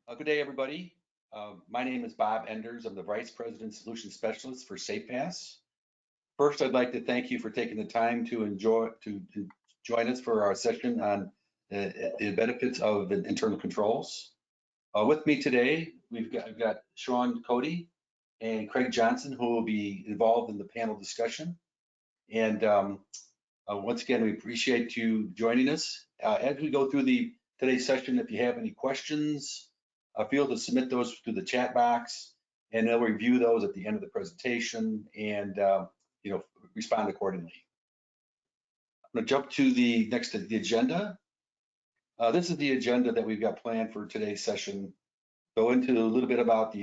Good day, everybody. My name is Bob Enders. I'm the Vice President Solution Specialist for SafePass. First, I'd like to thank you for taking the time to join us for our session on the benefits of internal controls. With me today, I've got Sean Cody and Craig Johnson, who will be involved in the panel discussion. And once again, we appreciate you joining us. As we go through today's session, if you have any questions, feel to submit those through the chat box, and they'll review those at the end of the presentation and respond accordingly. I'm going to jump to the agenda. This is the agenda that we've got planned for today's session. Go into a little bit about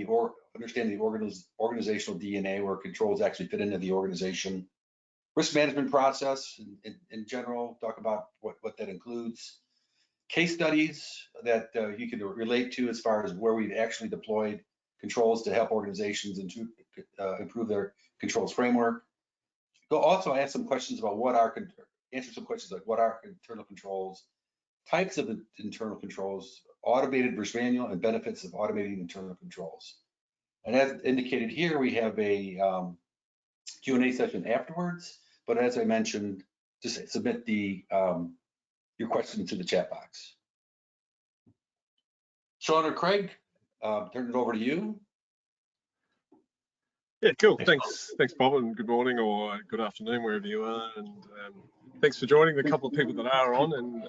understanding the organizational DNA, where controls actually fit into the organization. Risk management process in general, talk about what that includes. Case studies that you can relate to as far as where we've actually deployed controls to help organizations improve their controls framework. We'll also ask some questions about answer some questions like what are internal controls, types of internal controls, automated versus manual, and benefits of automating internal controls. And as indicated here, we have a Q&A session afterwards, but as I mentioned, just submit your questions to the chat box. Sean or Craig, turn it over to you. Yeah, cool. Thanks, Bob, and good morning or good afternoon wherever you are. And thanks for joining the couple of people that are on. And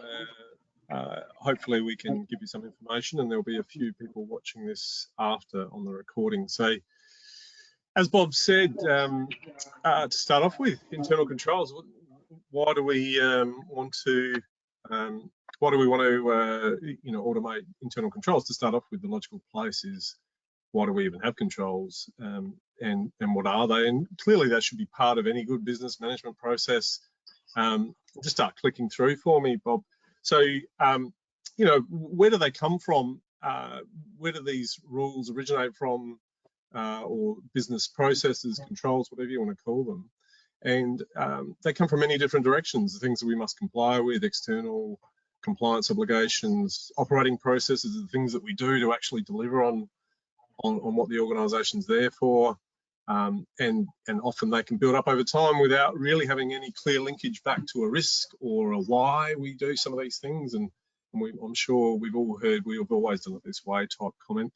hopefully we can give you some information. And there'll be a few people watching this after on the recording. So, as Bob said, to start off with, internal controls. Why do we want to automate internal controls? To start off with, the logical place is, why do we even have controls, and what are they? And clearly that should be part of any good business management process. Just start clicking through for me, Bob. So where do they come from? Where do these rules originate from, or business processes, controls, whatever you want to call them? And they come from many different directions. The things that we must comply with, external compliance obligations, operating processes, the things that we do to actually deliver on what the organisation's there for. And often they can build up over time without really having any clear linkage back to a risk or a why we do some of these things. And I'm sure we've all heard, we've always done it this way type comment.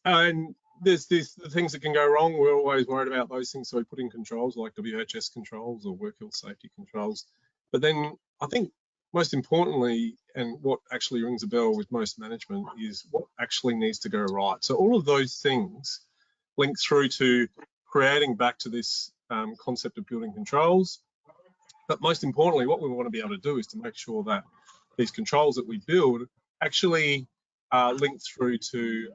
And there's the things that can go wrong. We're always worried about those things, so we put in controls like WHS controls or work health safety controls. But then I think most importantly, and what actually rings a bell with most management, is what actually needs to go right. So all of those things link through to creating back to this concept of building controls. But most importantly, what we want to be able to do is to make sure that these controls that we build actually link through to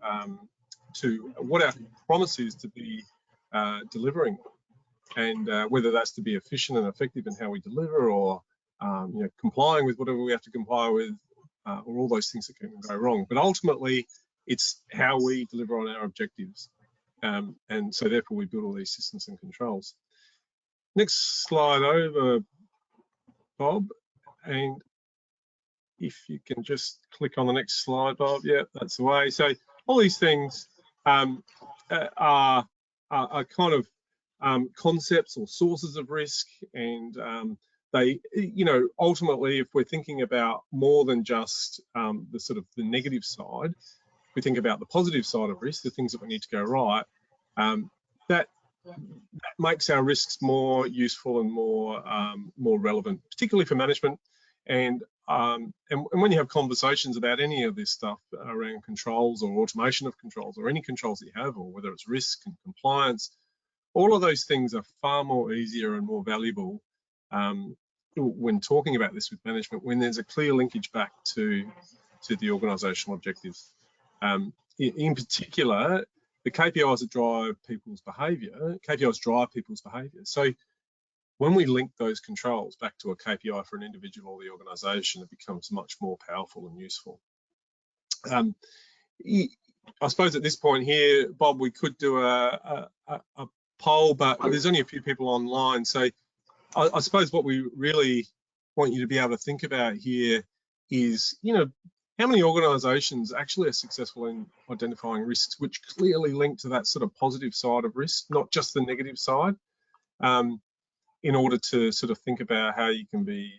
what our promise is to be delivering, and whether that's to be efficient and effective in how we deliver, or complying with whatever we have to comply with, or all those things that can go wrong. But ultimately, it's how we deliver on our objectives, and so therefore we build all these systems and controls. Next slide over, Bob, and if you can just click on the next slide, Bob. Yeah, that's the way. So all these things are kind of concepts or sources of risk, and they, ultimately, if we're thinking about more than just the negative side, we think about the positive side of risk, the things that we need to go right, that makes our risks more useful and more relevant, particularly for management. And when you have conversations about any of this stuff around controls or automation of controls, or any controls that you have, or whether it's risk and compliance, all of those things are far more easier and more valuable when talking about this with management, when there's a clear linkage back to the organisational objectives. In particular, the KPIs that drive people's behaviour, KPIs drive people's behaviour. So when we link those controls back to a KPI for an individual or the organisation, it becomes much more powerful and useful. I suppose at this point here, Bob, we could do a poll, but there's only a few people online. So I suppose what we really want you to be able to think about here is, how many organisations actually are successful in identifying risks which clearly link to that sort of positive side of risk, not just the negative side, in order to sort of think about how you can be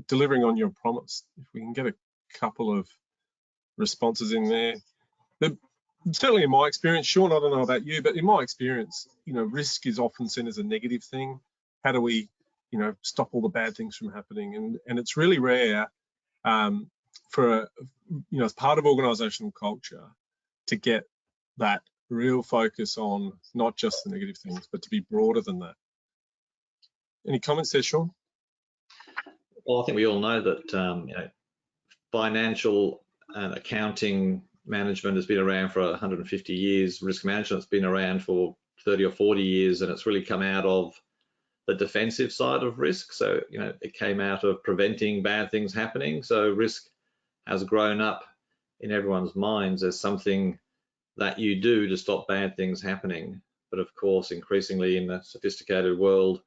delivering on your promise. If we can get a couple of responses in there. Certainly in my experience, Sean, I don't know about you, but in my experience, risk is often seen as a negative thing. How do we, stop all the bad things from happening? And it's really rare for, as part of organisational culture to get that real focus on not just the negative things, but to be broader than that. Any comments there, Sean? Well, I think we all know that financial and accounting management has been around for 150 years. Risk management's been around for 30 or 40 years, and it's really come out of the defensive side of risk. So, it came out of preventing bad things happening. So risk has grown up in everyone's minds as something that you do to stop bad things happening. But of course, increasingly in the sophisticated world,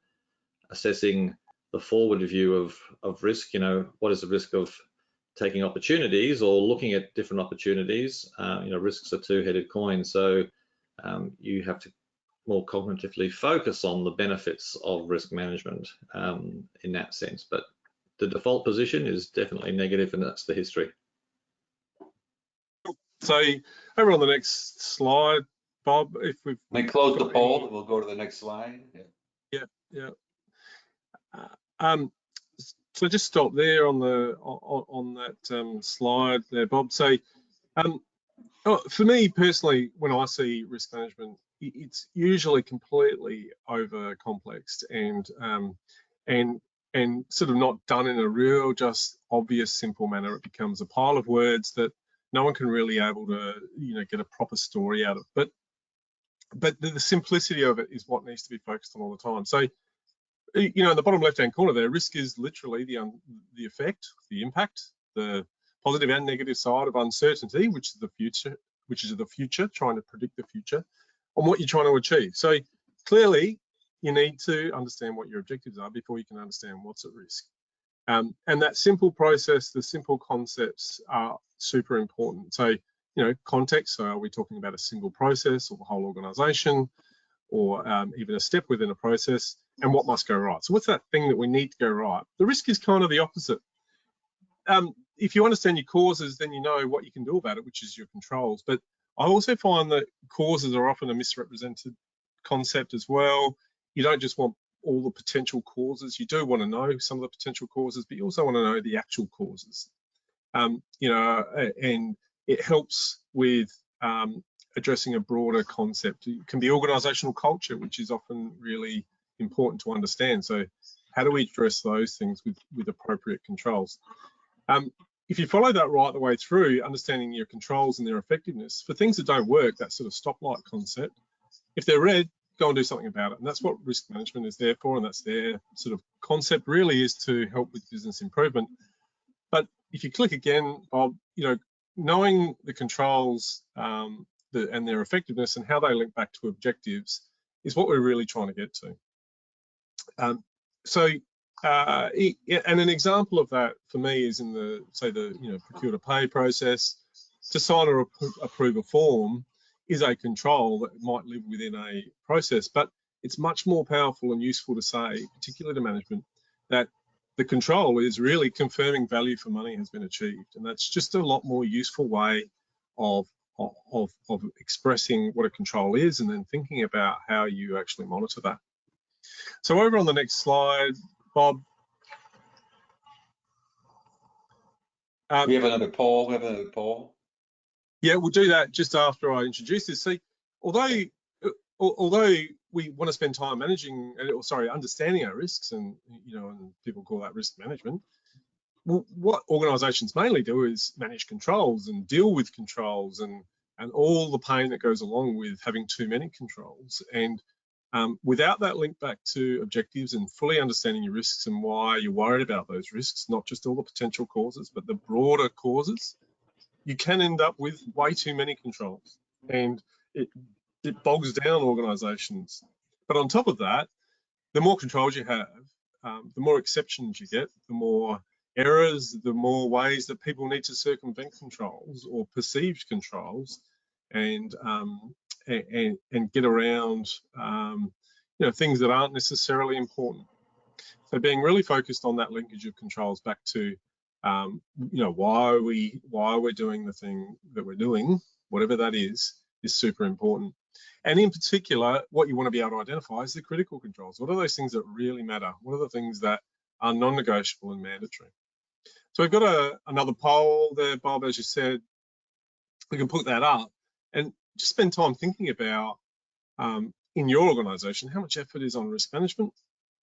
assessing the forward view of risk, what is the risk of taking opportunities or looking at different opportunities? Risks are two-headed coins. So you have to more cognitively focus on the benefits of risk management in that sense. But the default position is definitely negative, and that's the history. So over on the next slide, Bob, if we've close the poll, we'll go to the next slide. Yeah. So just stop there on that slide there, Bob. So for me personally, when I see risk management, it's usually completely over complexed and sort of not done in a real, just obvious, simple manner. It becomes a pile of words that no one can really able to, get a proper story out of. But the simplicity of it is what needs to be focused on all the time. So, in the bottom left-hand corner there, risk is literally the effect, the impact, the positive and negative side of uncertainty, which is the future, trying to predict the future, on what you're trying to achieve. So clearly, you need to understand what your objectives are before you can understand what's at risk. And that simple process, the simple concepts are super important. So, context, so are we talking about a single process or the whole organisation, or even a step within a process, and what must go right? So what's that thing that we need to go right? The risk is kind of the opposite. If you understand your causes, then you know what you can do about it, which is your controls. But I also find that causes are often a misrepresented concept as well. You don't just want all the potential causes. You do want to know some of the potential causes, but you also want to know the actual causes. And it helps with addressing a broader concept. It can be organisational culture, which is often really important to understand. So how do we address those things with appropriate controls? If you follow that right the way through, understanding your controls and their effectiveness, for things that don't work, that sort of stoplight concept, if they're red, go and do something about it. And that's what risk management is there for, and that's their sort of concept really, is to help with business improvement. But if you click again, Bob, knowing the controls and their effectiveness and how they link back to objectives is what we're really trying to get to. And an example of that for me is in the procure to pay process. To sign or approve a form is a control that might live within a process, but it's much more powerful and useful to say, particularly to management, that the control is really confirming value for money has been achieved, and that's just a lot more useful way of expressing what a control is, and then thinking about how you actually monitor that. So over on the next slide, Bob. We have another poll. Yeah, we'll do that just after I introduce this. See, although we want to spend time understanding our risks, and and people call that risk management, what organisations mainly do is manage controls and deal with controls and all the pain that goes along with having too many controls. And without that link back to objectives and fully understanding your risks and why you're worried about those risks, not just all the potential causes, but the broader causes, you can end up with way too many controls, and it bogs down organisations. But on top of that, the more controls you have, the more exceptions you get, the more errors, the more ways that people need to circumvent controls or perceived controls, and get around things that aren't necessarily important. So being really focused on that linkage of controls back to why we're doing the thing that we're doing, whatever that is super important. And in particular, what you want to be able to identify is the critical controls. What are those things that really matter? What are the things that are non-negotiable and mandatory? So we've got another poll there, Bob, as you said. We can put that up and just spend time thinking about, in your organisation, how much effort is on risk management,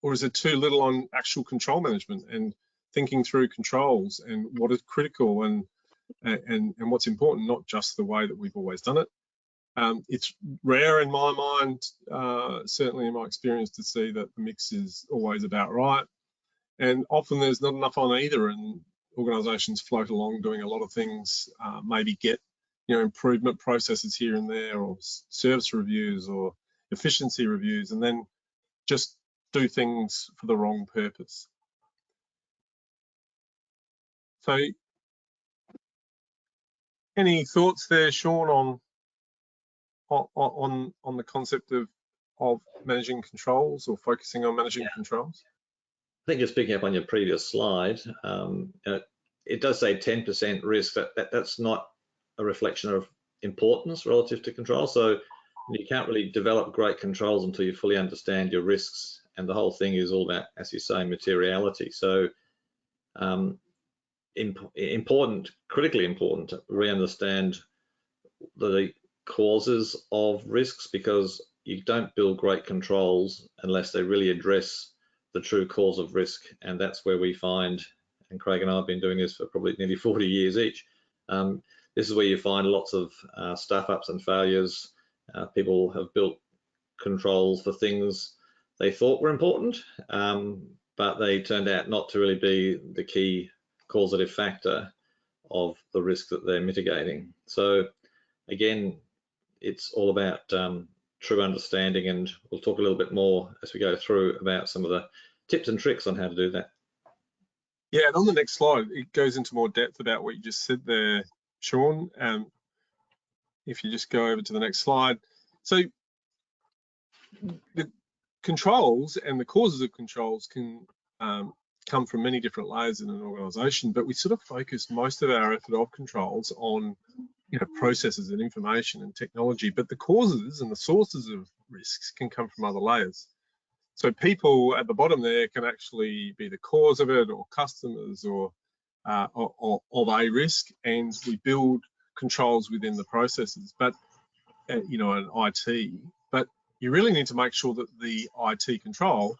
or is it too little on actual control management and thinking through controls and what is critical and what's important, not just the way that we've always done it. It's rare in my mind, certainly in my experience, to see that the mix is always about right. And often there's not enough on either, and organisations float along doing a lot of things, maybe get improvement processes here and there, or service reviews or efficiency reviews, and then just do things for the wrong purpose. So any thoughts there, Sean, on the concept of managing controls or focusing on managing controls? I think just picking up on your previous slide, it does say 10% risk. That's not a reflection of importance relative to control. So you can't really develop great controls until you fully understand your risks, and the whole thing is all about, as you say, materiality. So critically important to really understand the causes of risks, because you don't build great controls unless they really address the true cause of risk. And that's where we find, and Craig and I have been doing this for probably nearly 40 years each, this is where you find lots of stuff-ups and failures. People have built controls for things they thought were important, but they turned out not to really be the key causative factor of the risk that they're mitigating. So again, it's all about true understanding, and we'll talk a little bit more as we go through about some of the tips and tricks on how to do that. Yeah, and on the next slide, it goes into more depth about what you just said there, Sean. If you just go over to the next slide. So the controls and the causes of controls can come from many different layers in an organisation, but we sort of focus most of our effort of controls on processes and information and technology, but the causes and the sources of risks can come from other layers. So people at the bottom there can actually be the cause of it, or customers, or of a risk, and we build controls within the processes, but an IT. But you really need to make sure that the IT control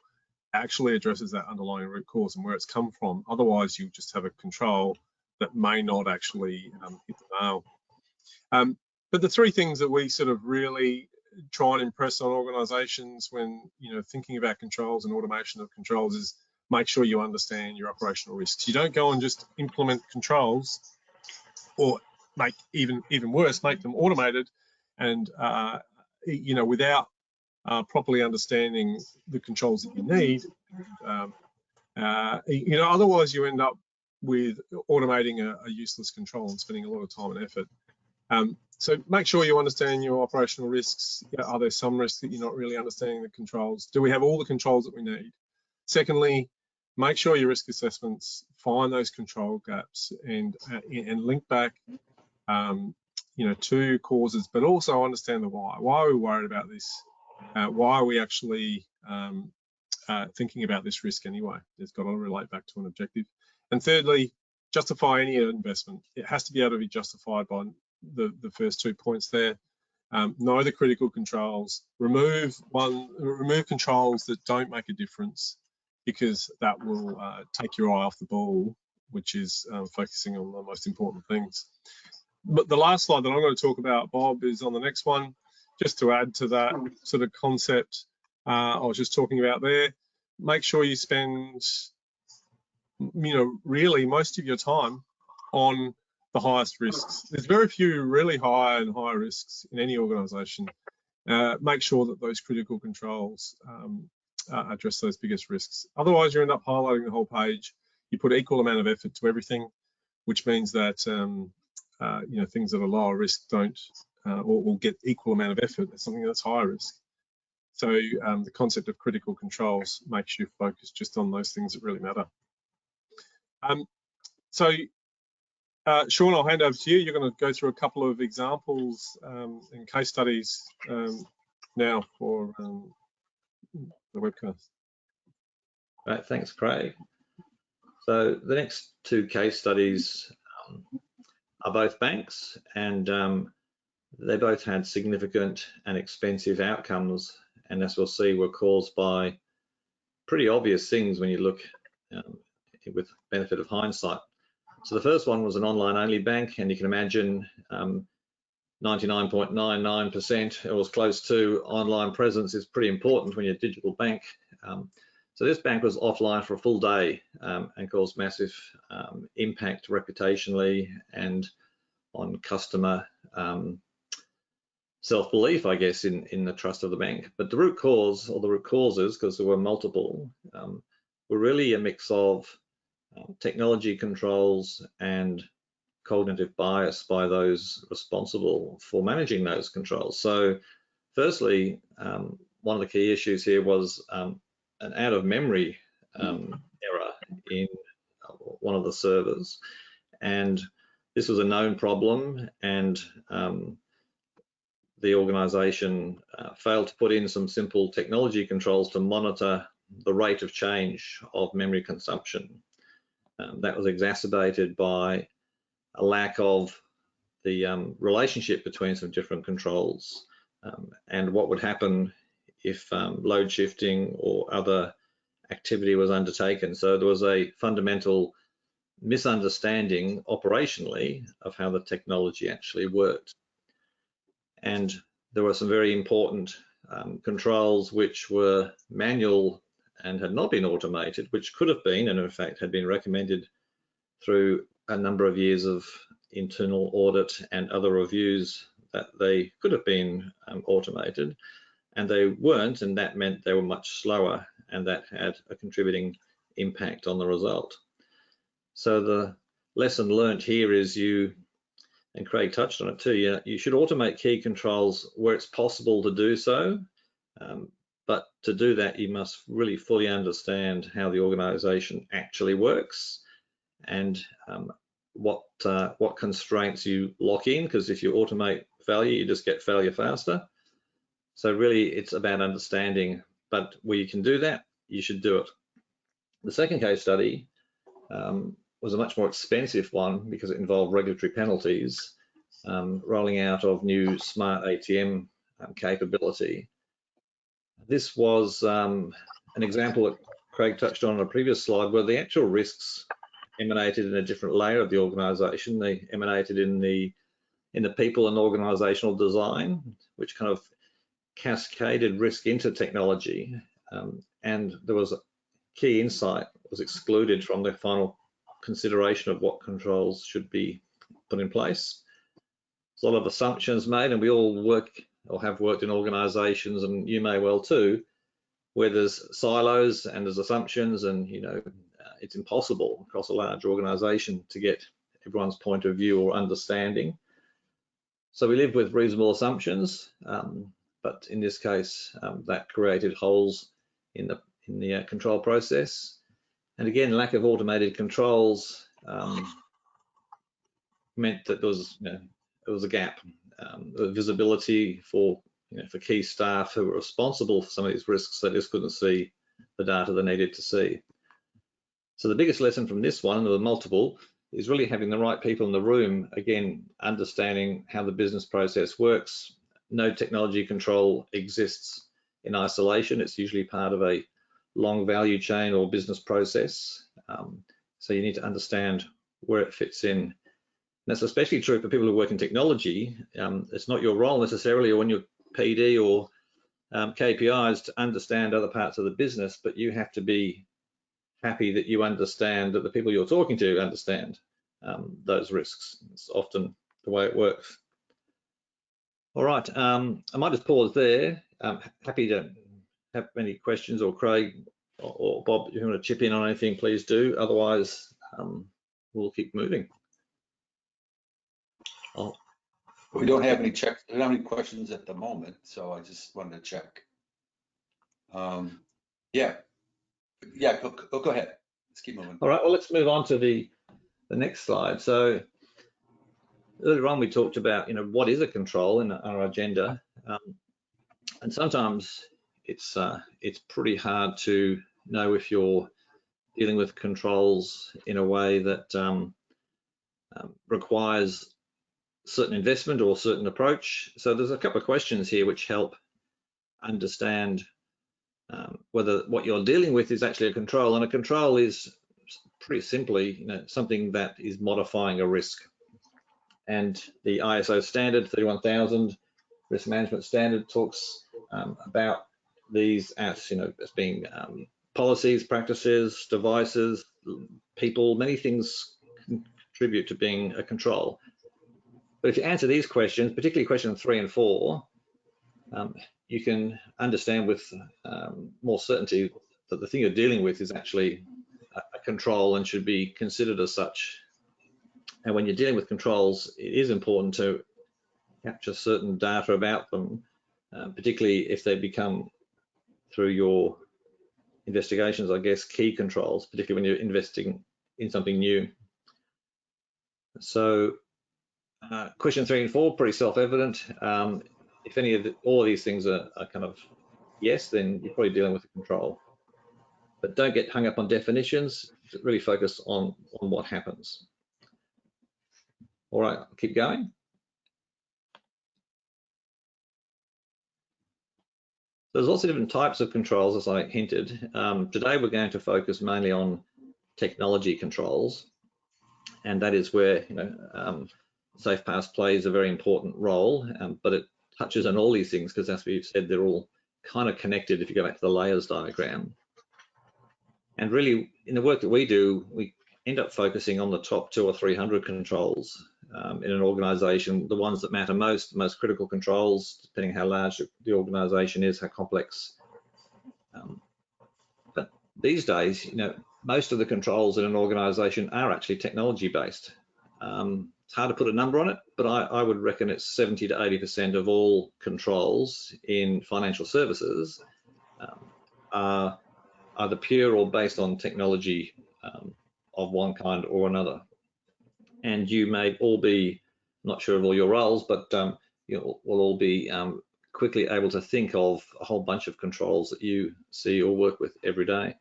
actually addresses that underlying root cause and where it's come from. Otherwise, you just have a control that may not actually hit the nail. But the three things that we sort of really try and impress on organisations when thinking about controls and automation of controls is make sure you understand your operational risks. You don't go and just implement controls, or make even worse, make them automated, and without properly understanding the controls that you need. Otherwise you end up with automating a useless control and spending a lot of time and effort. So make sure you understand your operational risks. Are there some risks that you're not really understanding the controls? Do we have all the controls that we need? Secondly, make sure your risk assessments find those control gaps and link back to causes, but also understand the why. Why are we worried about this? Why are we actually thinking about this risk anyway? It's got to relate back to an objective. And thirdly, justify any investment. It has to be able to be justified by the first 2 points there. Know the critical controls. Remove controls that don't make a difference, because that will take your eye off the ball, which is focusing on the most important things. But the last slide that I'm going to talk about, Bob, is on the next one. Just to add to that sort of concept I was just talking about there, make sure you spend, really most of your time on the highest risks. There's very few really high and high risks in any organisation. Make sure that those critical controls address those biggest risks. Otherwise, you end up highlighting the whole page. you put equal amount of effort to everything, which means that things that are lower risk don't or get equal amount of effort. That's something that's higher risk. So the concept of critical controls makes you focus just on those things that really matter. Sean, I'll hand over to you. You're going to go through a couple of examples and case studies now for the webcast. Right, thanks, Craig. So the next two case studies are both banks, and they both had significant and expensive outcomes, and as we'll see, were caused by pretty obvious things when you look with benefit of hindsight. So the first one was an online-only bank, and you can imagine 99.99% or as close to online presence is pretty important when you're a digital bank. So this bank was offline for a full day and caused massive impact reputationally and on customer self-belief, I guess, in the trust of the bank. But the root cause, or the root causes, because there were multiple, were really a mix of technology controls and cognitive bias by those responsible for managing those controls. So firstly, one of the key issues here was an out of memory error in one of the servers, and this was a known problem, and the organization failed to put in some simple technology controls to monitor the rate of change of memory consumption. That was exacerbated by a lack of the relationship between some different controls and what would happen if load shifting or other activity was undertaken. So there was a fundamental misunderstanding operationally of how the technology actually worked. And there were some very important controls which were manual and had not been automated, which could have been, and in fact had been recommended through a number of years of internal audit and other reviews, that they could have been automated, and they weren't, and that meant they were much slower, and that had a contributing impact on the result. So the lesson learned here is and Craig touched on it too, you should automate key controls where it's possible to do so, but to do that you must really fully understand how the organization actually works and what constraints you lock in, because if you automate failure, you just get failure faster. So really it's about understanding, but where you can do that, you should do it. The second case study was a much more expensive one because it involved regulatory penalties, rolling out of new smart ATM capability. This was an example that Craig touched on a previous slide, where the actual risks emanated in a different layer of the organisation. They emanated in the people and organisational design, which kind of cascaded risk into technology, and there was a key insight was excluded from the final consideration of what controls should be put in place. There's a lot of assumptions made, and we all work or have worked in organisations, and you may well too, where there's silos and there's assumptions, and it's impossible across a large organisation to get everyone's point of view or understanding. So we live with reasonable assumptions, but in this case, that created holes in the control process. And again, lack of automated controls meant that there was a gap. The visibility for key staff who were responsible for some of these risks, they just couldn't see the data they needed to see. So the biggest lesson from this one, and there were multiple, is really having the right people in the room, again, understanding how the business process works. No technology control exists in isolation. It's usually part of a long value chain or business process. So you need to understand where it fits in. And that's especially true for people who work in technology. It's not your role necessarily, or in your PD or KPIs, to understand other parts of the business, but you have to be happy that you understand, that the people you're talking to understand those risks. It's often the way it works. All right, I might just pause there. I'm happy to have any questions, or Craig, or Bob, if you want to chip in on anything, please do. Otherwise, we'll keep moving. We don't have any checks. We don't have any questions at the moment, so I just wanted to check. Yeah, go ahead. Let's keep moving. All right, well, let's move on to the next slide. So earlier on, we talked about, what is a control in our agenda, and sometimes it's pretty hard to know if you're dealing with controls in a way that requires certain investment or certain approach. So there's a couple of questions here which help understand whether what you're dealing with is actually a control, and a control is pretty simply something that is modifying a risk. And the ISO standard 31000 risk management standard talks about these as as being policies, practices, devices, people, many things contribute to being a control. But if you answer these questions, particularly question 3 and 4, you can understand with more certainty that the thing you're dealing with is actually a control and should be considered as such. And when you're dealing with controls, it is important to capture certain data about them, particularly if they become, through your investigations, I guess, key controls, particularly when you're investing in something new. So question 3 and 4, pretty self-evident. If any of all of these things are kind of yes, then you're probably dealing with a control. But don't get hung up on definitions, really focus on what happens. All right, keep going. There's lots of different types of controls, as I hinted. Today we're going to focus mainly on technology controls, and that is where SafePass plays a very important role, but it touches on all these things because, as we've said, they're all kind of connected if you go back to the layers diagram. And really, in the work that we do, we end up focusing on the top 200 or 300 controls in an organization, the ones that matter most critical controls, depending how large the organization is, how complex. But these days, most of the controls in an organization are actually technology based. It's hard to put a number on it, but I would reckon it's 70 to 80% of all controls in financial services are either pure or based on technology of one kind or another. And you may all be, not sure of all your roles, but you'll all be quickly able to think of a whole bunch of controls that you see or work with every day.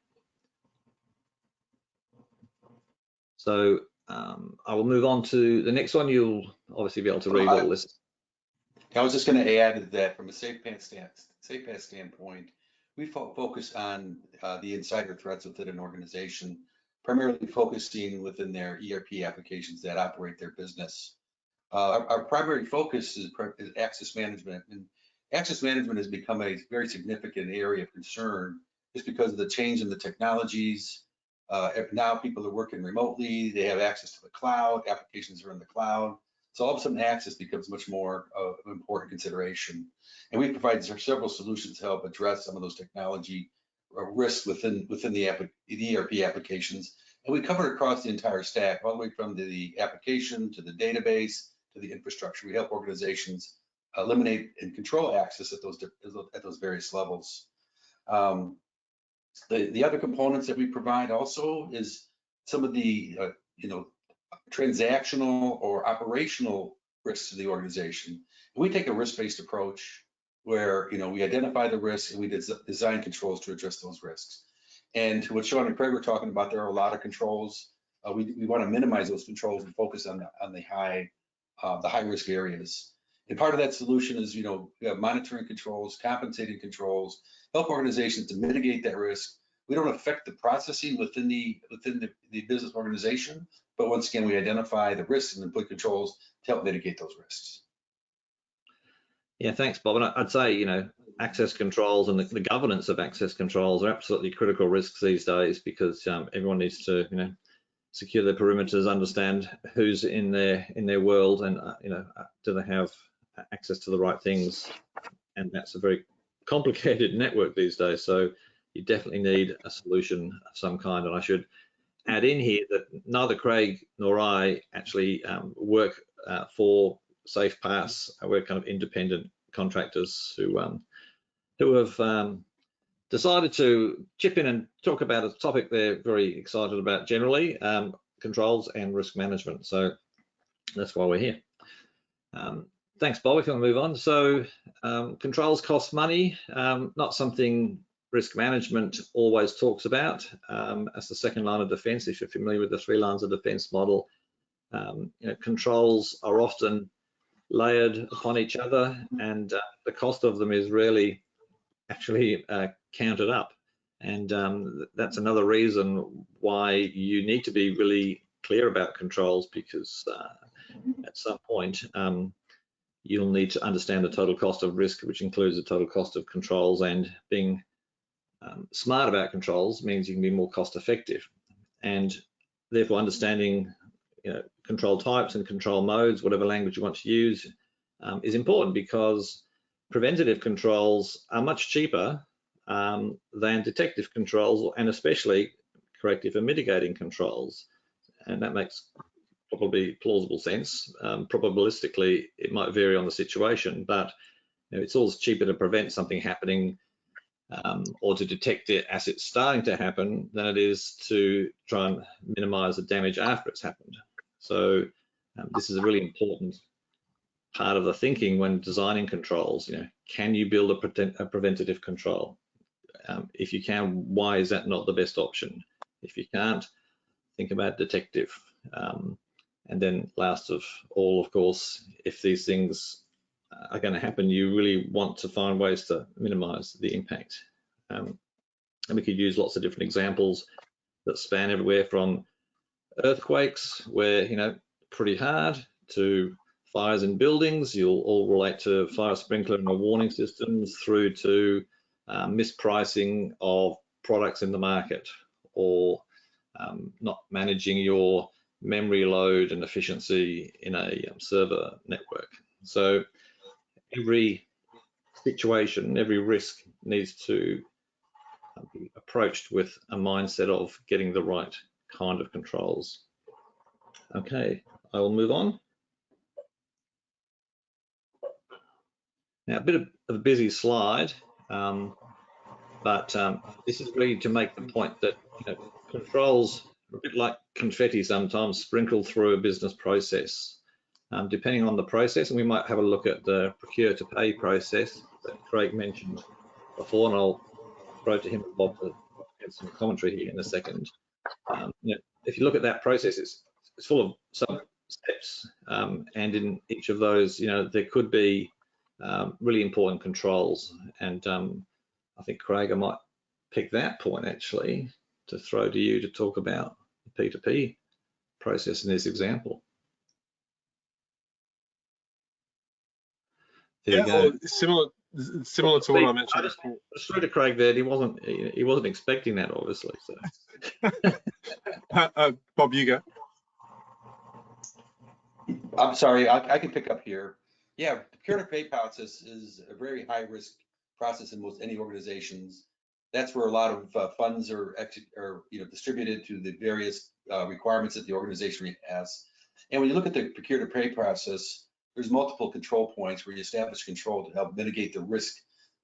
So I will move on to the next one. You'll obviously be able to read all this. I was just going to add that from a SafePass standpoint, we focus on the insider threats within an organization, primarily focusing within their ERP applications that operate their business. Our primary focus is access management, and access management has become a very significant area of concern just because of the change in the technologies. Now people are working remotely, they have access to the cloud, applications are in the cloud. So all of a sudden access becomes much more of an important consideration. And we provide several solutions to help address some of those technology risks within the ERP applications. And we cover it across the entire stack, all the way from the application to the database to the infrastructure. We help organizations eliminate and control access at those various levels. The other components that we provide also is some of the transactional or operational risks to the organization. We take a risk-based approach where we identify the risks and we design controls to address those risks. And what Sean and Craig were talking about, there are a lot of controls. We want to minimize those controls and focus on the high risk areas. And part of that solution is we have monitoring controls, compensating controls, help organizations to mitigate that risk. We don't affect the processing within the business organization, but once again, we identify the risks and then put controls to help mitigate those risks. Yeah, thanks, Bob. And I'd say, access controls and the governance of access controls are absolutely critical risks these days because everyone needs to, secure their perimeters, understand who's in their world, and do they have access to the right things? And that's a very complicated network these days. So you definitely need a solution of some kind. And I should add in here that neither Craig nor I actually work for SafePass. We're kind of independent contractors who have decided to chip in and talk about a topic they're very excited about generally, controls and risk management. So that's why we're here. Thanks, Bob. If you want to move on. So controls cost money, not something risk management always talks about as the second line of defense. If you're familiar with the 3 lines of defense model, controls are often layered upon each other, and the cost of them is rarely actually counted up. And that's another reason why you need to be really clear about controls, because at some point you'll need to understand the total cost of risk, which includes the total cost of controls, and being smart about controls means you can be more cost effective. And therefore understanding control types and control modes, whatever language you want to use, is important, because preventative controls are much cheaper than detective controls, and especially corrective and mitigating controls. And that makes probably plausible sense. Probabilistically, it might vary on the situation, but it's always cheaper to prevent something happening or to detect it as it's starting to happen than it is to try and minimize the damage after it's happened. So this is a really important part of the thinking when designing controls. Can you build a preventative control? If you can, why is that not the best option? If you can't, think about detective. And then last of all, of course, if these things are going to happen, you really want to find ways to minimize the impact. And we could use lots of different examples that span everywhere from earthquakes, where, pretty hard, to fires in buildings. You'll all relate to fire sprinkler and warning systems, through to mispricing of products in the market, or not managing your memory load and efficiency in a server network. So every situation, every risk needs to be approached with a mindset of getting the right kind of controls. Okay, I will move on. Now, a bit of a busy slide, but this is really to make the point that controls are a bit like confetti sometimes, sprinkled through a business process. Depending on the process, and we might have a look at the procure to pay process that Craig mentioned before, and I'll throw to him and Bob to get some commentary here in a second. If you look at that process, it's full of sub steps, and in each of those, there could be really important controls. And I think, Craig, I might pick that point actually to throw to you to talk about the P2P process in this example. There you go. Similar to what I mentioned before. Through to Craig there. He wasn't expecting that, obviously. So. Bob, you go. I'm sorry, I can pick up here. Yeah, the procure-to-pay process is a very high-risk process in most any organizations. That's where a lot of funds are distributed to the various requirements that the organization has. And when you look at the procure-to-pay process, there's multiple control points where you establish control to help mitigate the risk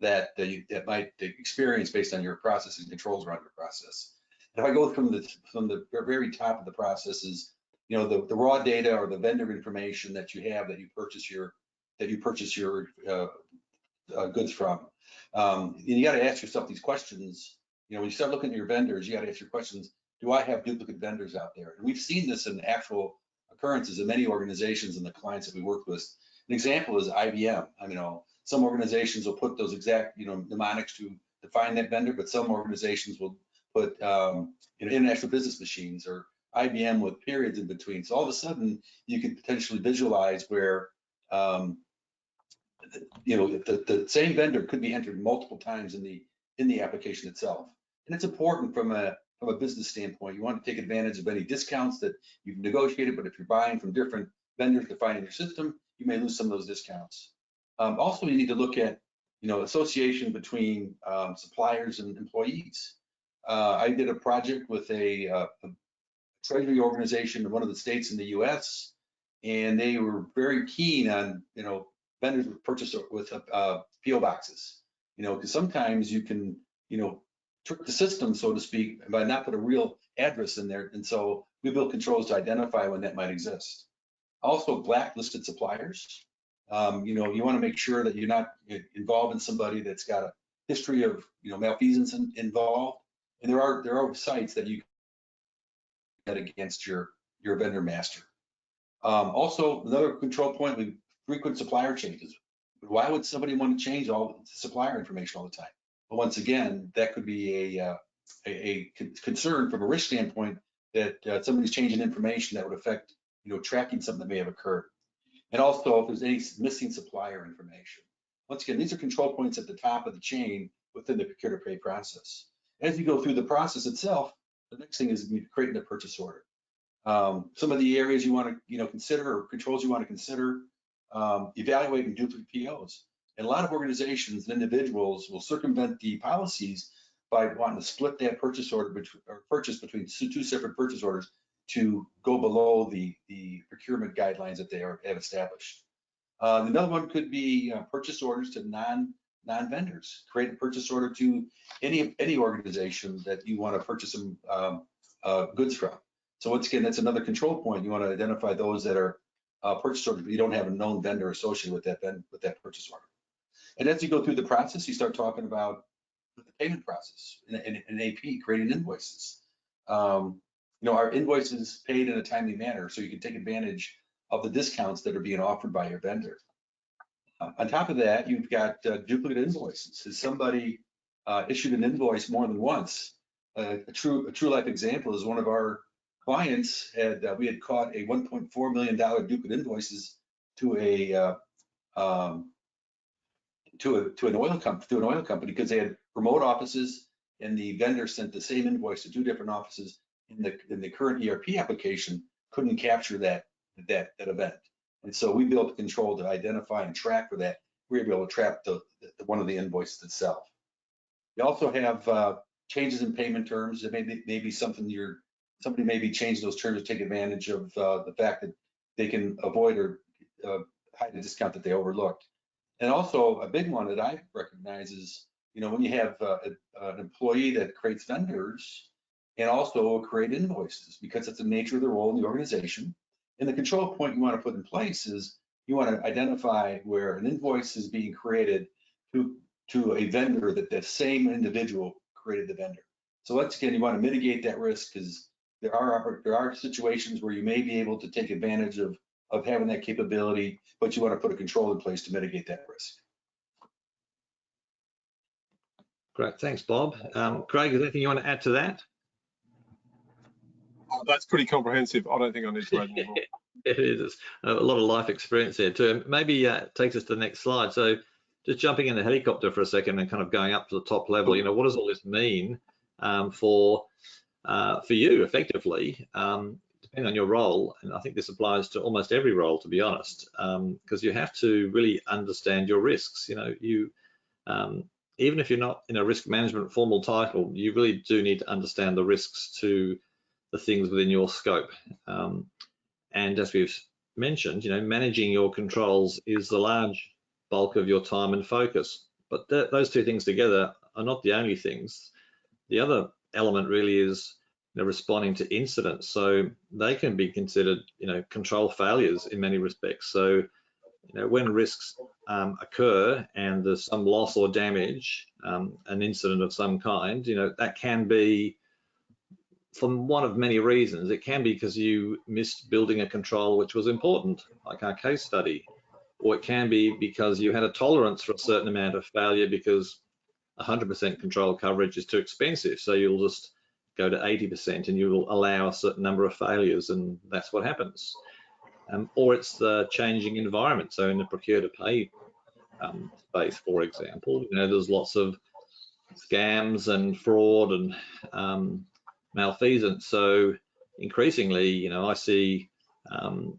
that that might experience based on your process and controls around your process. And if I go from the very top of the process is, the raw data or the vendor information that you have that you purchase your goods from. You got to ask yourself these questions. When you start looking at your vendors, you got to ask your questions. Do I have duplicate vendors out there? And we've seen this in actual occurrences in many organizations and the clients that we work with. An example is IBM. Some organizations will put those exact, mnemonics to define that vendor, but some organizations will put, international business machines or IBM with periods in between. So all of a sudden, you can potentially visualize where, the same vendor could be entered multiple times in the application itself. And it's important from a business standpoint. You want to take advantage of any discounts that you've negotiated, but if you're buying from different vendors defined in your system, you may lose some of those discounts. Also, you need to look at, association between suppliers and employees. I did a project with a treasury organization in one of the states in the U.S., and they were very keen on, vendors with purchase with PO boxes, because sometimes you can, trick the system, so to speak, by not put a real address in there. And so we built controls to identify when that might exist. Also, blacklisted suppliers. You want to make sure that you're not involved in somebody that's got a history of, malfeasance involved. And there are sites that you can get against your vendor master. Also, another control point with frequent supplier changes. Why would somebody want to change all the supplier information all the time? But once again, that could be a concern from a risk standpoint that somebody's changing information that would affect, tracking something that may have occurred. And also, if there's any missing supplier information. Once again, these are control points at the top of the chain within the procure-to-pay process. As you go through the process itself, the next thing is creating a purchase order. Some of the areas you want to, consider, or controls you want to consider, evaluating duplicate POs. And a lot of organizations and individuals will circumvent the policies by wanting to split that purchase order purchase between two separate purchase orders to go below the procurement guidelines that they have established. Another one could be purchase orders to non-vendors. Create a purchase order to any organization that you want to purchase some goods from. So once again, that's another control point. You want to identify those that are purchase orders, but you don't have a known vendor associated with that purchase order. And as you go through the process, you start talking about the payment process in AP, creating invoices. Our invoices paid in a timely manner, so you can take advantage of the discounts that are being offered by your vendor. On top of that, you've got duplicate invoices. Has somebody issued an invoice more than once? A true life example is one of our clients we had caught a $1.4 million duplicate invoices to an oil company because they had remote offices, and the vendor sent the same invoice to two different offices in the current ERP application, couldn't capture that event. And so we built a control to identify and track for that. We were able to track one of the invoices itself. We also have changes in payment terms. It may be something somebody may be changing those terms to take advantage of the fact that they can avoid or hide the discount that they overlooked. And also a big one that I recognize is, when you have an employee that creates vendors and also create invoices, because that's the nature of the role in the organization. And the control point you want to put in place is you want to identify where an invoice is being created to a vendor that same individual created the vendor. So once again, you want to mitigate that risk, because there are situations where you may be able to take advantage of having that capability, but you want to put a control in place to mitigate that risk. Great, thanks, Bob. Craig, is there anything you want to add to that? Oh, that's pretty comprehensive. I don't think I need to add any more. It is a lot of life experience there too. Maybe takes us to the next slide. So just jumping in the helicopter for a second and kind of going up to the top level, what does all this mean for you effectively, depending on your role? And I think this applies to almost every role, to be honest, because you have to really understand your risks. Even if you're not in a risk management formal title, you really do need to understand the risks to the things within your scope. And as we've mentioned, managing your controls is the large bulk of your time and focus. But those two things together are not the only things. The other element really is responding to incidents. So they can be considered, control failures in many respects. So, when risks occur and there's some loss or damage, an incident of some kind, that can be from one of many reasons. It can be because you missed building a control which was important, like our case study, or it can be because you had a tolerance for a certain amount of failure because 100% control coverage is too expensive. So you'll just go to 80% and you will allow a certain number of failures, and that's what happens. Or it's the changing environment. So in the procure-to-pay space, for example, there's lots of scams and fraud and malfeasance. So increasingly, I see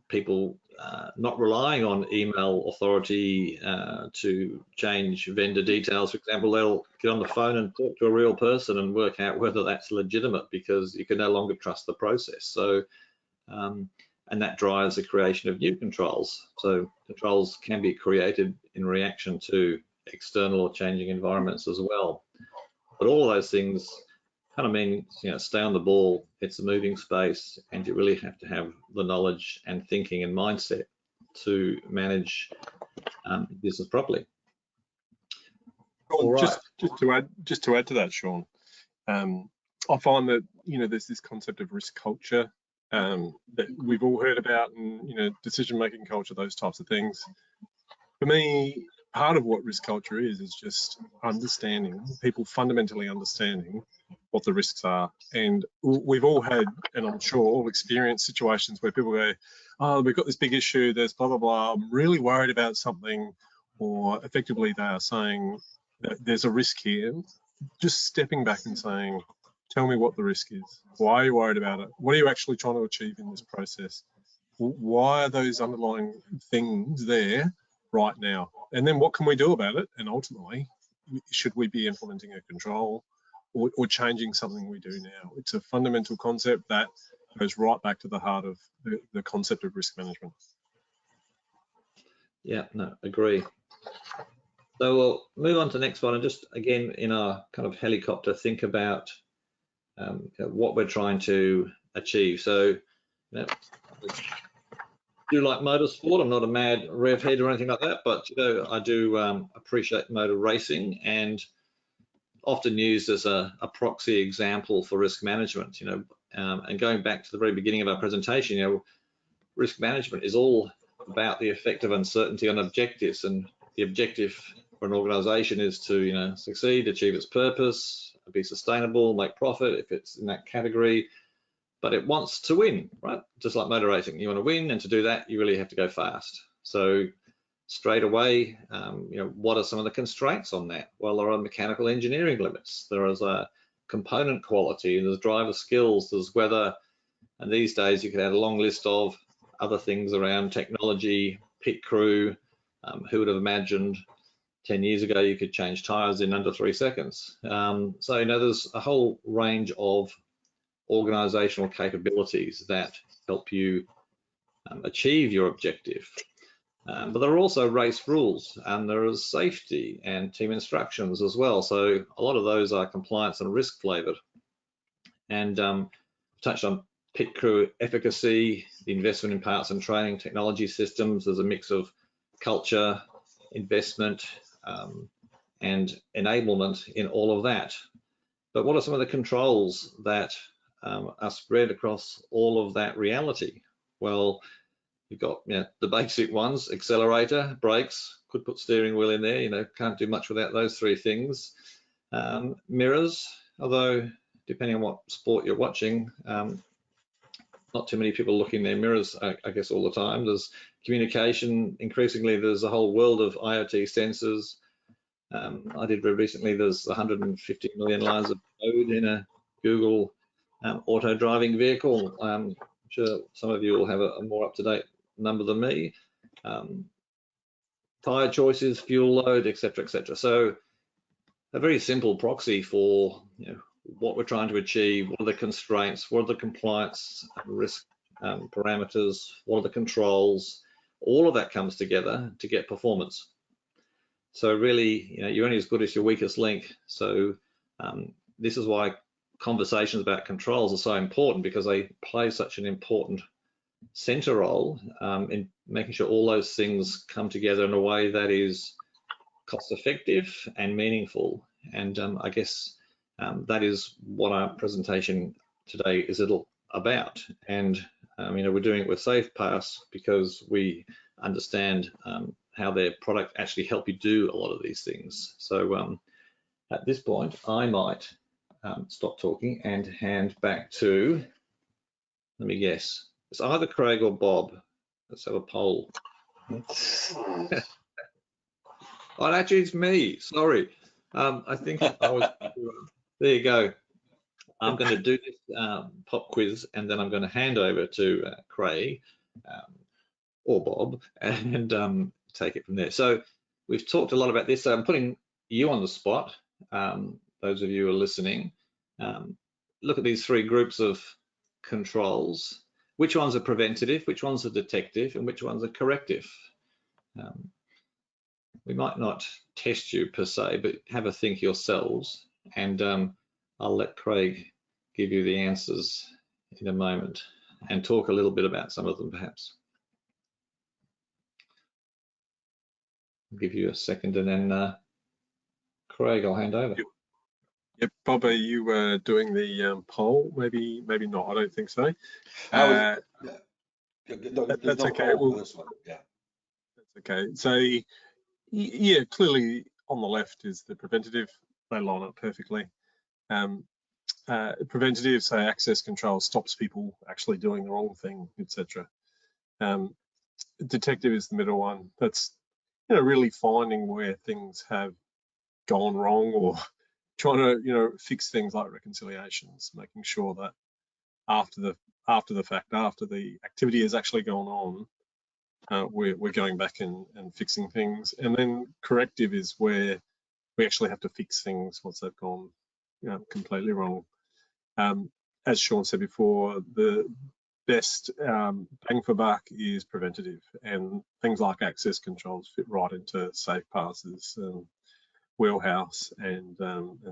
people not relying on email authority to change vendor details. For example, they'll get on the phone and talk to a real person and work out whether that's legitimate, because you can no longer trust the process. So, and that drives the creation of new controls. So controls can be created in reaction to external or changing environments as well. But all of those things kind of mean, stay on the ball. It's a moving space, and you really have to have the knowledge and thinking and mindset to manage business properly. All right. Just to add to that, Sean, I find that there's this concept of risk culture that we've all heard about, and decision-making culture, those types of things. For me, part of what risk culture is just understanding, people fundamentally understanding what the risks are. And we've all had, and I'm sure all experienced situations where people go, oh, we've got this big issue, there's blah, blah, blah, I'm really worried about something, or effectively they are saying that there's a risk here. Just stepping back and saying, tell me what the risk is. Why are you worried about it? What are you actually trying to achieve in this process? Why are those underlying things there right now? And then what can we do about it? And ultimately, should we be implementing a control or changing something we do now? It's a fundamental concept that goes right back to the heart of the concept of risk management. Yeah, no, agree. So we'll move on to the next one, and just again in our kind of helicopter, think about what we're trying to achieve. So, I do like motorsport. I'm not a mad rev head or anything like that, but I do appreciate motor racing, and often used as a proxy example for risk management. And going back to the very beginning of our presentation, risk management is all about the effect of uncertainty on objectives, and the objective for an organization is to succeed, achieve its purpose, be sustainable, make profit if it's in that category, but it wants to win, right? Just like motor racing, you want to win, and to do that you really have to go fast. So straight away, what are some of the constraints on that? Well, there are mechanical engineering limits, there is a component quality, there's driver skills, there's weather, and these days you can add a long list of other things around technology, pit crew. Who would have imagined 10 years ago you could change tires in under 3 seconds? So there's a whole range of organizational capabilities that help you achieve your objective. But there are also race rules, and there is safety and team instructions as well. So a lot of those are compliance and risk flavored. And touched on pit crew efficacy, the investment in parts and training technology systems. There's a mix of culture, investment, and enablement in all of that. But what are some of the controls that are spread across all of that reality? Well, you've got the basic ones: accelerator, brakes, could put steering wheel in there, can't do much without those three things. Mirrors, although depending on what sport you're watching, not too many people look in their mirrors, I guess, all the time. There's communication. Increasingly, there's a whole world of IoT sensors. I did read recently there's 150 million lines of code in a Google auto driving vehicle. I'm sure some of you will have a more up-to-date number than me. Tire choices, fuel load, etc., etc. So a very simple proxy for what we're trying to achieve, what are the constraints, what are the compliance risk parameters, what are the controls. All of that comes together to get performance. So really, you're only as good as your weakest link. So this is why conversations about controls are so important, because they play such an important center role in making sure all those things come together in a way that is cost effective and meaningful. And I guess that is what our presentation today is about. And we're doing it with SafePass because we understand how their product actually help you do a lot of these things. So at this point, I might stop talking and hand back to, let me guess, it's either Craig or Bob. Let's have a poll. Oh, actually, it's me. Sorry. I think I was. There you go. I'm going to do this pop quiz, and then I'm going to hand over to Craig or Bob, and take it from there. So we've talked a lot about this. So I'm putting you on the spot. Those of you who are listening, look at these three groups of controls. Which ones are preventative, which ones are detective, and which ones are corrective? We might not test you per se, but have a think yourselves, and I'll let Craig give you the answers in a moment and talk a little bit about some of them perhaps. I'll give you a second, and then Craig, I'll hand over. Yep, Bob, are you doing the poll? Maybe not. I don't think so. That's okay. Well, this one. Yeah. That's okay. So, yeah, clearly on the left is the preventative. They line up perfectly. Preventative, say access control, stops people actually doing the wrong thing, etc. Detective is the middle one. That's really finding where things have gone wrong, or trying to fix things like reconciliations, making sure that after the fact, after the activity has actually gone on, we're going back and fixing things. And then corrective is where we actually have to fix things once they've gone completely wrong. As Sean said before, the best bang for buck is preventative, and things like access controls fit right into safe passes and wheelhouse and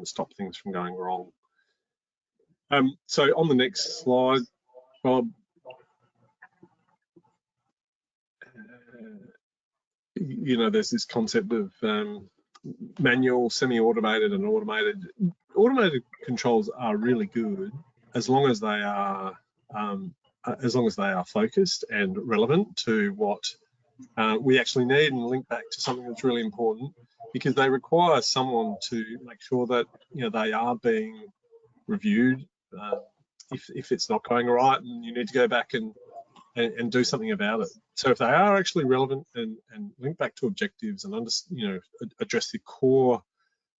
stop things from going wrong. So on the next slide, Bob, there's this concept of manual, semi-automated, and automated. Automated controls are really good as long as they are focused and relevant to what we actually need, and link back to something that's really important, because they require someone to make sure that they are being reviewed if it's not going right, and you need to go back and do something about it. So if they are actually relevant and link back to objectives and address the core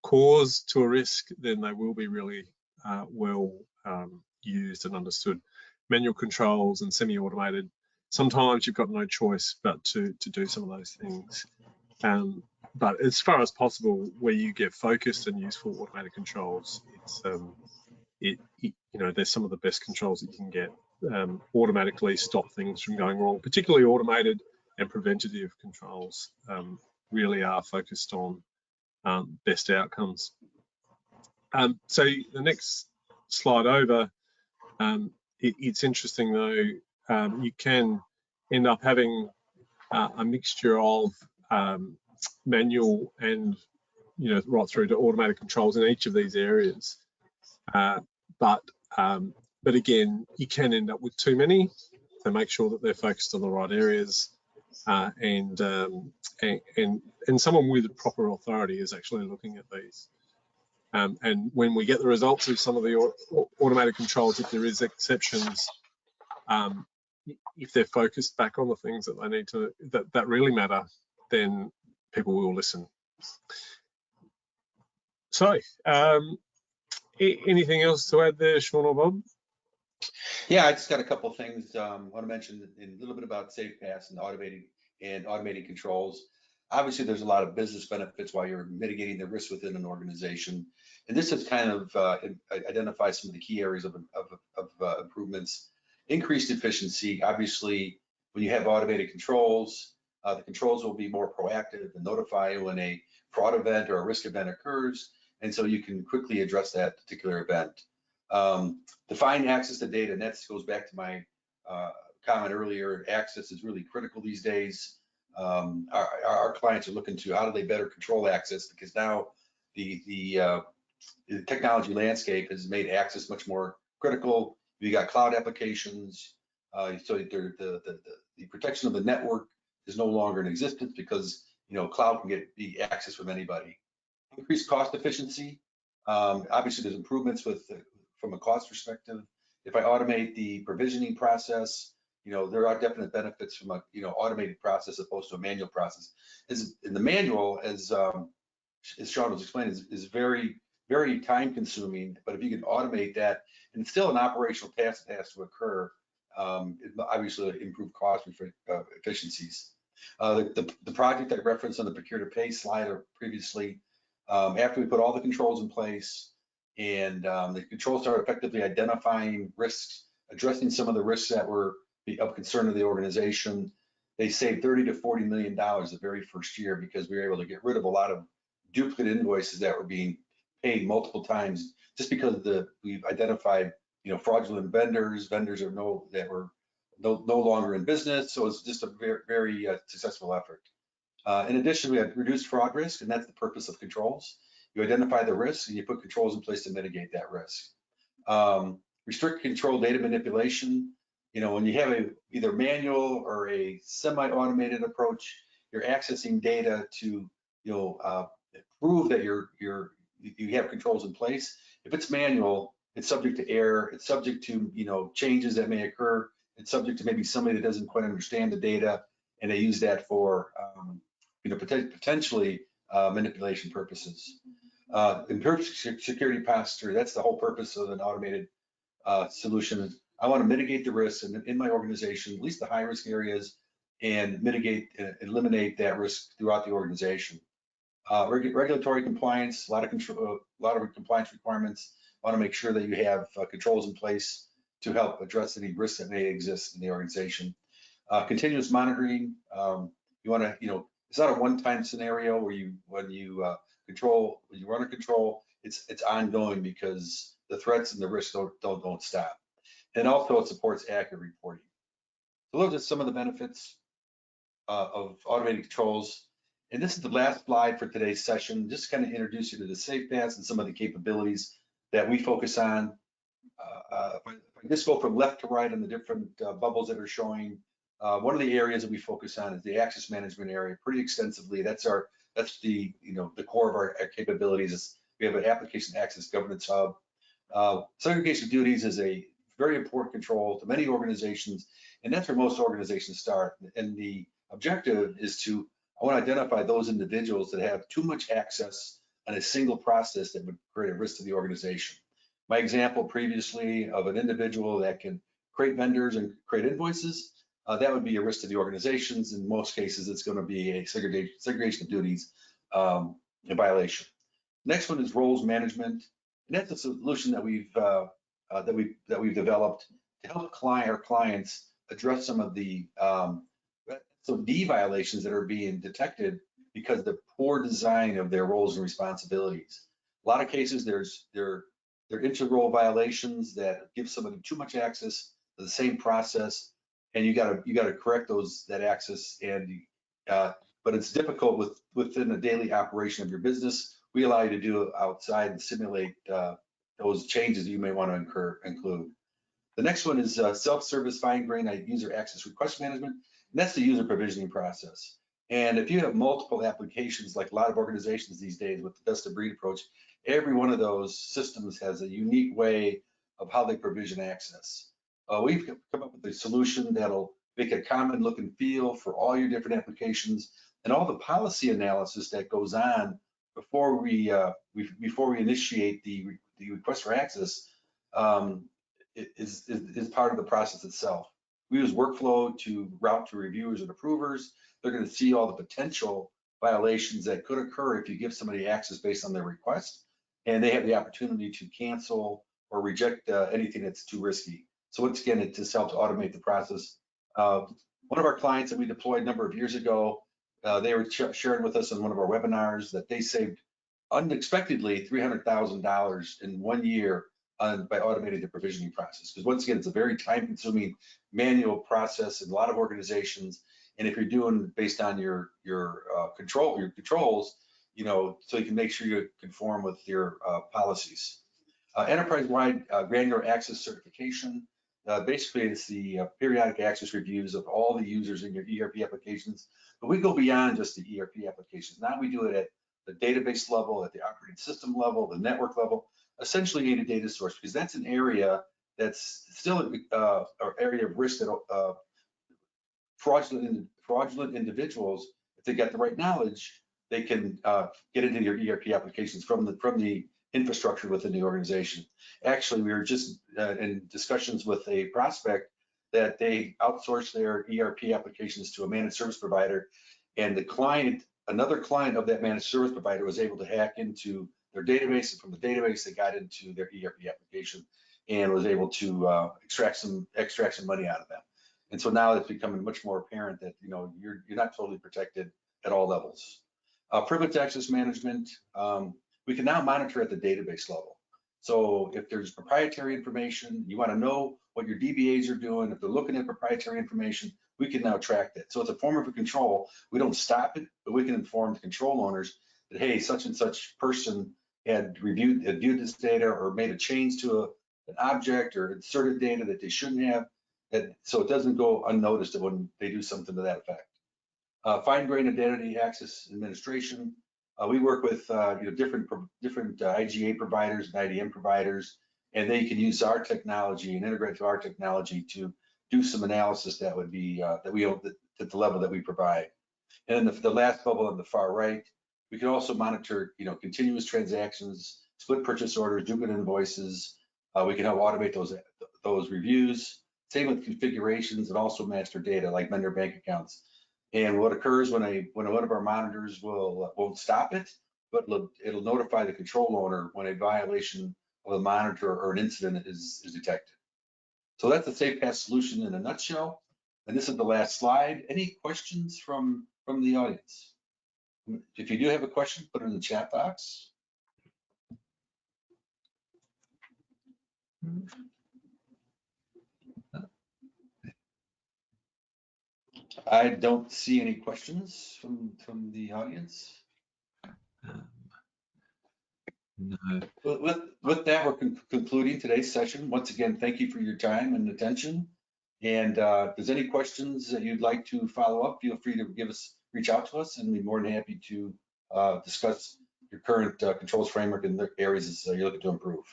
cause to a risk, then they will be really well used and understood. Manual controls and semi-automated, sometimes you've got no choice but to do some of those things. But as far as possible, where you get focused and useful automated controls, there's some of the best controls that you can get. Automatically stop things from going wrong, particularly automated and preventative controls really are focused on best outcomes. So the next slide over, it's interesting though, you can end up having a mixture of manual and right through to automated controls in each of these areas. But again, you can end up with too many, so make sure that they're focused on the right areas, and someone with proper authority is actually looking at these. And when we get the results of some of the automated controls, if there is exceptions, if they're focused back on the things that they need to, that really matter, then people will listen. So, anything else to add there, Sean or Bob? Yeah, I just got a couple of things. I want to mention a little bit about SafePass and automating controls. Obviously, there's a lot of business benefits while you're mitigating the risk within an organization, and this has kind of identified some of the key areas of improvements. Increased efficiency. Obviously, when you have automated controls, the controls will be more proactive and notify when a fraud event or a risk event occurs, and so you can quickly address that particular event. Define access to data, and that goes back to my comment earlier. Access is really critical these days. Our clients are looking to how do they better control access, because now the technology landscape has made access much more critical. You got cloud applications, so the protection of the network is no longer in existence, because cloud can be accessed from anybody. Increased cost efficiency. Obviously, there's improvements from a cost perspective. If I automate the provisioning process, there are definite benefits from a automated process opposed to a manual process. In the manual, as Sean was explaining, is very, very time consuming. But if you can automate that, and it's still an operational task that has to occur, obviously improve cost efficiencies. The project I referenced on the procure to pay slide previously, after we put all the controls in place and the controls started effectively identifying risks, addressing some of the risks that were of concern to the organization, they saved $30 to $40 million the very first year because we were able to get rid of a lot of duplicate invoices that were being paid multiple times just because we've identified fraudulent vendors that were no longer in business. So it's just a very successful effort. In addition, we have reduced fraud risk, and that's the purpose of controls. You identify the risk and you put controls in place to mitigate that risk. Restrict control data manipulation. When you have either manual or a semi-automated approach, you're accessing data to prove that you have controls in place. If it's manual, it's subject to error. It's subject to changes that may occur. It's subject to maybe somebody that doesn't quite understand the data, and they use that for potentially manipulation purposes. Improve security posture. That's the whole purpose of an automated solution. I want to mitigate the risks in my organization, at least the high risk areas, and eliminate that risk throughout the organization. Regulatory compliance, a lot of compliance requirements. I want to make sure that you have controls in place to help address any risks that may exist in the organization. Continuous monitoring. You want to, it's not a one-time scenario where when you run a control, it's ongoing because the threats and the risks don't stop. And also it supports accurate reporting. So those are some of the benefits of automated controls. And this is the last slide for today's session, just kind of introduce you to the SafePass and some of the capabilities that we focus on. If I just go from left to right on the different bubbles that are showing, one of the areas that we focus on is the access management area pretty extensively. That's the core of our capabilities. We have an application access governance hub. Segregation of duties is a very important control to many organizations, and that's where most organizations start. And the objective is I want to identify those individuals that have too much access on a single process that would create a risk to the organization. My example previously of an individual that can create vendors and create invoices, that would be a risk to the organizations. In most cases, it's going to be a segregation of duties violation. Next one is roles management, and that's a solution that we've developed to help our clients address some of the violations that are being detected because of the poor design of their roles and responsibilities. A lot of cases, they're inter-role violations that give somebody too much access to the same process, and you got to correct that access. But it's difficult within the daily operation of your business. We allow you to do it outside and simulate those changes you may want to include. The next one is self-service fine-grained user access request management, and that's the user provisioning process. And if you have multiple applications, like a lot of organizations these days with the best-of-breed approach, every one of those systems has a unique way of how they provision access. We've come up with a solution that'll make a common look and feel for all your different applications, and all the policy analysis that goes on before we initiate the request for access is part of the process itself. We use workflow to route to reviewers and approvers. They're going to see all the potential violations that could occur if you give somebody access based on their request, and they have the opportunity to cancel or reject anything that's too risky. So once again, it just helps automate the process. One of our clients that we deployed a number of years ago, they were sharing with us in one of our webinars that they saved unexpectedly $300,000 in 1 year by automating the provisioning process. Because once again, it's a very time-consuming manual process in a lot of organizations. And if you're doing based on your controls, so you can make sure you conform with your policies. Enterprise-wide granular access certification. Basically, it's the periodic access reviews of all the users in your ERP applications. But we go beyond just the ERP applications. Now we do it at the database level, at the operating system level, the network level, essentially any data source, because that's an area that's still an area of risk that fraudulent individuals, if they got the right knowledge, they can get into your ERP applications from the infrastructure within the organization. Actually, we were just in discussions with a prospect that they outsource their ERP applications to a managed service provider, and the client, another client of that managed service provider, was able to hack into their database, and from the database they got into their ERP application and was able to extract some money out of them. And so now it's becoming much more apparent that you're not totally protected at all levels. Privileged access management, we can now monitor at the database level. So if there's proprietary information, you want to know what your DBAs are doing. If they're looking at proprietary information, we can now track that. So it's a form of a control. We don't stop it, but we can inform the control owners that, hey, such and such person had viewed this data or made a change to an object or inserted data that they shouldn't have. So it doesn't go unnoticed when they do something to that effect. Fine-grained identity access administration. We work with different IGA providers and IDM providers, and they can use our technology and integrate to our technology to do some analysis that would be at the level that we provide. And then the last bubble on the far right, we can also monitor continuous transactions, split purchase orders, duplicate invoices. We can help automate those reviews. Same with configurations and also master data like vendor bank accounts. And what occurs when one of our monitors won't stop it, but it'll notify the control owner when a violation of a monitor or an incident is detected. So that's the SafePass solution in a nutshell. And this is the last slide. Any questions from the audience? If you do have a question, put it in the chat box. I don't see any questions from the audience. No. With that, we're concluding today's session. Once again, thank you for your time and attention. And if there's any questions that you'd like to follow up, feel free to reach out to us, and we'd be more than happy to discuss your current controls framework and the areas you're looking to improve.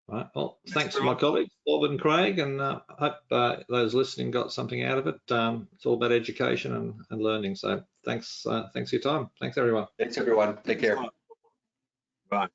Right. Well, thanks to my colleagues, Bob and Craig, and I hope those listening got something out of it. It's all about education and learning. So thanks for your time. Thanks, everyone. Thanks, everyone. Take care. Bye.